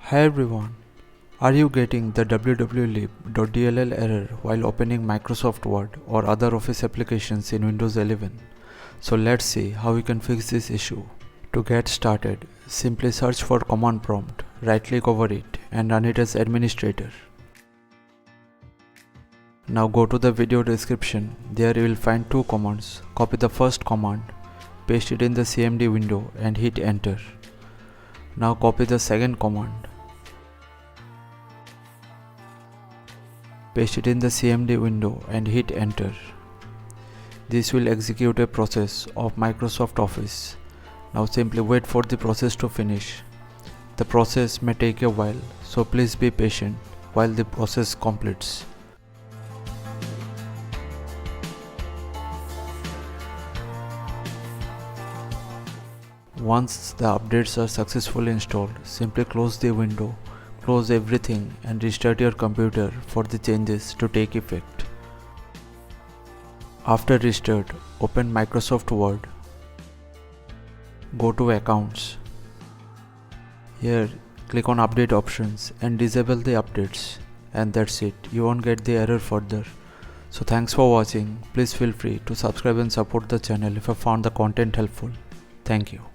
Hi everyone, are you getting the wwlib.dll error while opening Microsoft Word or other Office applications in Windows 11? So let's see how we can fix this issue. To get started, simply search for command prompt, right click over it and run it as administrator. Now go to the video description, there you will find two commands. Copy the first command, paste it in the CMD window and hit enter. Now copy the second command. Paste it in the CMD window and hit enter. This will execute a process of Microsoft Office. Now simply wait for the process to finish. The process may take a while, so please be patient while the process completes. Once the updates are successfully installed, simply close the window, close everything and restart your computer for the changes to take effect. After restart, open Microsoft Word. Go to Accounts. Here, click on Update options and disable the updates. And that's it, you won't get the error further. So thanks for watching. Please feel free to subscribe and support the channel if you found the content helpful. Thank you.